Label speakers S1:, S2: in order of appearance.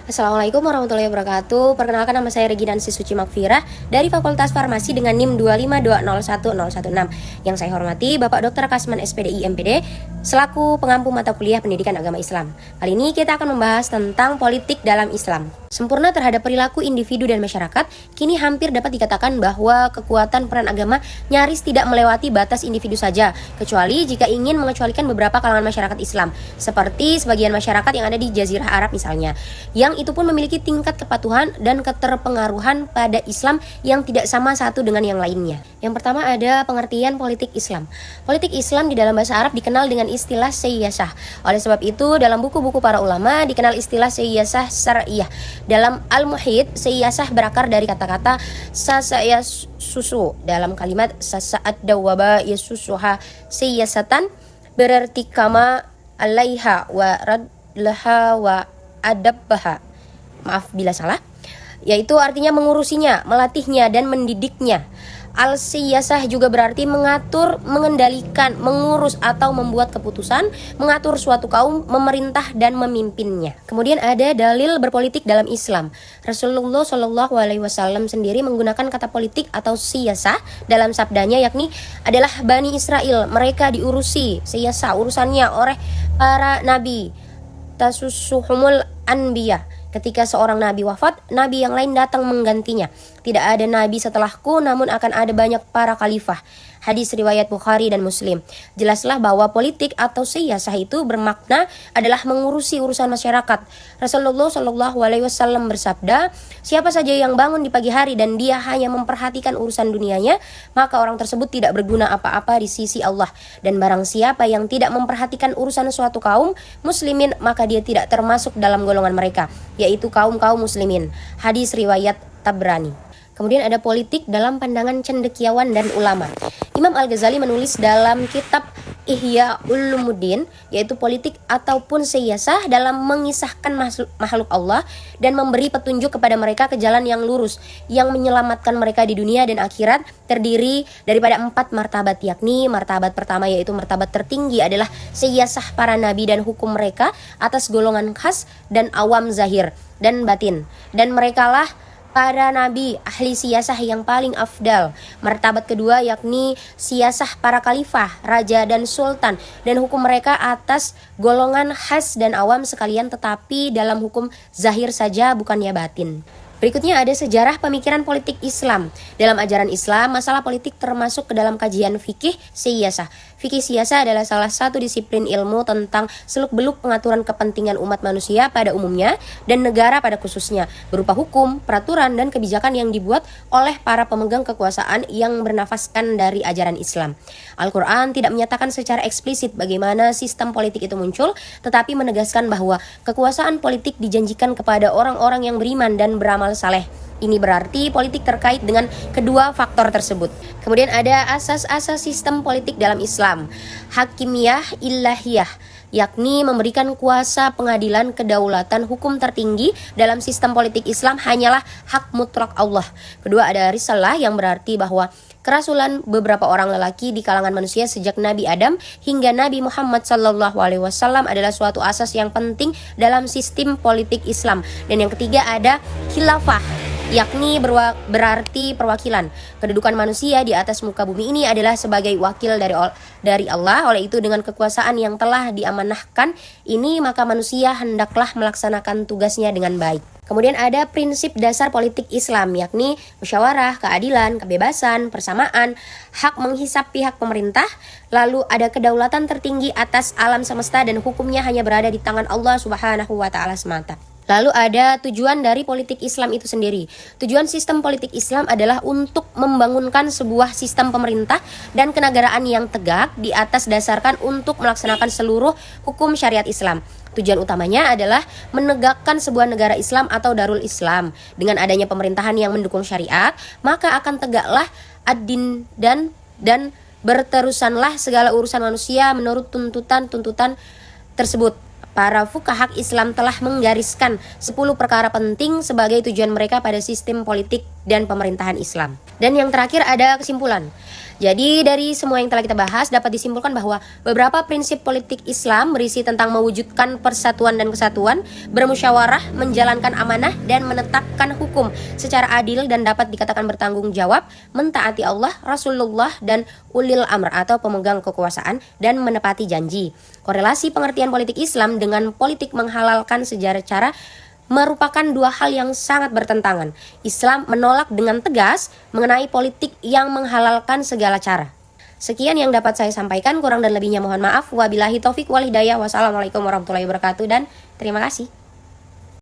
S1: Assalamualaikum warahmatullahi wabarakatuh. Perkenalkan, nama saya Reginansi Suci Makfirah dari Fakultas Farmasi dengan NIM 252011016. Yang saya hormati Bapak Dr. Kasman SPDI MPD selaku pengampu mata kuliah Pendidikan Agama Islam. Kali ini kita akan membahas tentang politik dalam Islam. Sempurna terhadap perilaku individu dan masyarakat, kini hampir dapat dikatakan bahwa kekuatan peran agama nyaris tidak melewati batas individu saja, kecuali jika ingin mengecualikan beberapa kalangan masyarakat Islam, seperti sebagian masyarakat yang ada di Jazirah Arab misalnya, yang itu pun memiliki tingkat kepatuhan dan keterpengaruhan pada Islam yang tidak sama satu dengan yang lainnya. Yang pertama ada pengertian politik Islam. Politik Islam di dalam bahasa Arab dikenal dengan istilah siyasah. Oleh sebab itu, dalam buku-buku para ulama dikenal istilah siyasah syar'iyyah. Dalam Al-Muhit, siyasah berakar dari kata-kata sasaya susu. Dalam kalimat sasaat dawaba yasusuha siyasatan berarti kama alaiha wa radlaha wa adabbaha. Maaf bila salah. Yaitu artinya mengurusinya, melatihnya dan mendidiknya. Al-siyasah juga berarti mengatur, mengendalikan, mengurus atau membuat keputusan, mengatur suatu kaum, memerintah dan memimpinnya. Kemudian ada dalil berpolitik dalam Islam. Rasulullah SAW sendiri menggunakan kata politik atau siyasah dalam sabdanya, yakni adalah Bani Israel. Mereka diurusi siyasah urusannya oleh para nabi. Tasussuhumul anbiya. Ketika seorang nabi wafat, nabi yang lain datang menggantinya. Tidak ada nabi setelahku, namun akan ada banyak para khalifah. Hadis riwayat Bukhari dan Muslim. Jelaslah bahwa politik atau siyasah itu bermakna adalah mengurusi urusan masyarakat. Rasulullah SAW bersabda, siapa saja yang bangun di pagi hari dan dia hanya memperhatikan urusan dunianya, maka orang tersebut tidak berguna apa-apa di sisi Allah. Dan barang siapa yang tidak memperhatikan urusan suatu kaum muslimin, maka dia tidak termasuk dalam golongan mereka, yaitu kaum-kaum muslimin. Hadis riwayat Tabrani. Kemudian ada politik dalam pandangan cendekiawan dan ulama. Imam Al-Ghazali menulis dalam kitab Ihya Ulumuddin, yaitu politik ataupun siyasah dalam mengisahkan makhluk Allah dan memberi petunjuk kepada mereka ke jalan yang lurus, yang menyelamatkan mereka di dunia dan akhirat, terdiri daripada 4 martabat, yakni martabat pertama yaitu martabat tertinggi adalah siyasah para nabi dan hukum mereka atas golongan khas dan awam zahir dan batin, dan merekalah para nabi ahli siyasah yang paling afdal. Martabat kedua yakni siyasah para khalifah, raja dan sultan, dan hukum mereka atas golongan khas dan awam sekalian, tetapi dalam hukum zahir saja, bukannya batin. Berikutnya ada sejarah pemikiran politik Islam. Dalam ajaran Islam, masalah politik termasuk ke dalam kajian fikih siyasah. Fikih siyasah adalah salah satu disiplin ilmu tentang seluk-beluk pengaturan kepentingan umat manusia pada umumnya dan negara pada khususnya, berupa hukum, peraturan, dan kebijakan yang dibuat oleh para pemegang kekuasaan yang bernafaskan dari ajaran Islam. Al-Quran tidak menyatakan secara eksplisit bagaimana sistem politik itu muncul, tetapi menegaskan bahwa kekuasaan politik dijanjikan kepada orang-orang yang beriman dan beramal saleh. Ini berarti politik terkait dengan kedua faktor tersebut. Kemudian ada asas-asas sistem politik dalam Islam. Hakimiyah ilahiyah, yakni memberikan kuasa pengadilan kedaulatan hukum tertinggi dalam sistem politik Islam hanyalah hak mutlak Allah. Kedua ada risalah, yang berarti bahwa kerasulan beberapa orang lelaki di kalangan manusia sejak Nabi Adam hingga Nabi Muhammad SAW adalah suatu asas yang penting dalam sistem politik Islam. Dan yang ketiga ada khilafah, yakni berarti perwakilan. Kedudukan manusia di atas muka bumi ini adalah sebagai wakil dari Allah. Oleh itu, dengan kekuasaan yang telah diamanahkan ini, maka manusia hendaklah melaksanakan tugasnya dengan baik. Kemudian ada prinsip dasar politik Islam, yakni musyawarah, keadilan, kebebasan, persamaan, hak menghisap pihak pemerintah. Lalu ada kedaulatan tertinggi atas alam semesta dan hukumnya hanya berada di tangan Allah Subhanahu wa Ta'ala semata. Lalu ada tujuan dari politik Islam itu sendiri. Tujuan sistem politik Islam adalah untuk membangunkan sebuah sistem pemerintah dan kenegaraan yang tegak di atas dasarkan untuk melaksanakan seluruh hukum syariat Islam. Tujuan utamanya adalah menegakkan sebuah negara Islam atau Darul Islam. Dengan adanya pemerintahan yang mendukung syariat, maka akan tegaklah ad-din dan berterusanlah segala urusan manusia menurut tuntutan-tuntutan tersebut. Para fuqaha Islam telah menggariskan 10 perkara penting sebagai tujuan mereka pada sistem politik dan pemerintahan Islam. Dan yang terakhir ada kesimpulan. Jadi dari semua yang telah kita bahas dapat disimpulkan bahwa beberapa prinsip politik Islam berisi tentang mewujudkan persatuan dan kesatuan, bermusyawarah, menjalankan amanah, dan menetapkan hukum secara adil dan dapat dikatakan bertanggung jawab, mentaati Allah, Rasulullah, dan ulil amr atau pemegang kekuasaan, dan menepati janji. Korelasi pengertian politik Islam dengan politik menghalalkan sejarah cara merupakan dua hal yang sangat bertentangan. Islam menolak dengan tegas mengenai politik yang menghalalkan segala cara. Sekian yang dapat saya sampaikan, kurang dan lebihnya mohon maaf. Wabillahi taufik wal hidayah. Wassalamualaikum warahmatullahi wabarakatuh dan terima kasih.